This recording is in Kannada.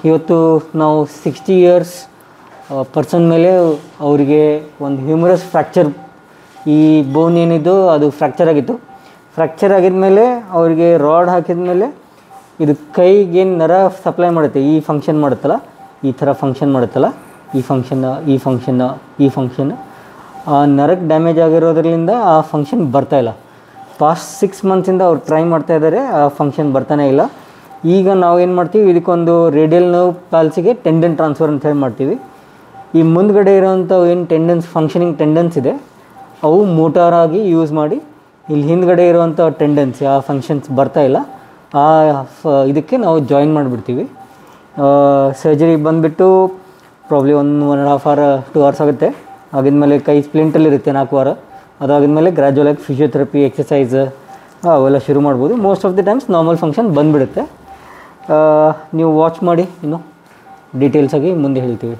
ಇವತ್ತು ನಾವು 60 ಇಯರ್ಸ್ ಪರ್ಸನ್ ಮೇಲೆ ಅವರಿಗೆ ಒಂದು ಹ್ಯೂಮರಸ್ ಫ್ರ್ಯಾಕ್ಚರ್, ಈ ಬೋನ್ ಏನಿದ್ದು ಅದು ಫ್ರ್ಯಾಕ್ಚರ್ ಆಗಿತ್ತು. ಫ್ರ್ಯಾಕ್ಚರ್ ಆಗಿದ್ಮೇಲೆ ಅವರಿಗೆ ರಾಡ್ ಹಾಕಿದ್ಮೇಲೆ ಇದು ಕೈಗೇನು ನರ ಸಪ್ಲೈ ಮಾಡುತ್ತೆ, ಈ ಫಂಕ್ಷನ್ ಮಾಡುತ್ತಲ್ಲ, ಈ ಥರ ಫಂಕ್ಷನ್ ಮಾಡುತ್ತಲ್ಲ, ಈ ಫಂಕ್ಷನ್ ಆ ನರಕ್ಕೆ ಡ್ಯಾಮೇಜ್ ಆಗಿರೋದ್ರಿಂದ ಆ ಫಂಕ್ಷನ್ ಬರ್ತಾಯಿಲ್ಲ. ಪಾಸ್ಟ್ 6 ಮಂತ್ಸಿಂದ ಅವ್ರು ಟ್ರೈ ಮಾಡ್ತಾಯಿದ್ದಾರೆ, ಆ ಫಂಕ್ಷನ್ ಬರ್ತಾನೆ ಇಲ್ಲ. ಈಗ ನಾವೇನು ಮಾಡ್ತೀವಿ, ಇದಕ್ಕೊಂದು ರೇಡಿಯಲ್ ನರ್ವ್ ಪಾಲ್ಸಿಗೆ ಟೆಂಡನ್ ಟ್ರಾನ್ಸ್ಫರ್ ಅಂತ ಹೇಳಿ ಮಾಡ್ತೀವಿ. ಈ ಮುಂದ್ಗಡೆ ಇರೋವಂಥ ಏನು ಫಂಕ್ಷನಿಂಗ್ ಟೆಂಡನ್ಸ್ ಇದೆ, ಅವು ಮೋಟಾರಾಗಿ ಯೂಸ್ ಮಾಡಿ ಇಲ್ಲಿ ಹಿಂದ್ಗಡೆ ಇರುವಂಥ ಟೆಂಡನ್ಸ್ ಆ ಫಂಕ್ಷನ್ಸ್ ಬರ್ತಾಯಿಲ್ಲ, ಇದಕ್ಕೆ ನಾವು ಜಾಯಿನ್ ಮಾಡಿಬಿಡ್ತೀವಿ. ಸರ್ಜರಿ ಬಂದುಬಿಟ್ಟು ಪ್ರಾಬ್ಲಿ 1.5 hour 2 hours ಆಗುತ್ತೆ. ಆಗಿದ್ಮೇಲೆ ಕೈ ಸ್ಪ್ಲಿಂಟಲ್ಲಿರುತ್ತೆ 4 ವಾರ. ಅದಾಗಿದ್ಮೇಲೆ ಗ್ರ್ಯಾಜುವಲಾಗಿ ಫಿಸಿಯೋಥೆರಪಿ, ಎಕ್ಸಸೈಸ್ ಅವೆಲ್ಲ ಶುರು ಮಾಡ್ಬೋದು. Most of the times normal function ಬಂದುಬಿಡುತ್ತೆ. ನೀವು ವಾಚ್ ಮಾಡಿ, ಇನ್ನು ಡೀಟೇಲ್ಸಾಗಿ ಮುಂದೆ ಹೇಳ್ತೀವಿ.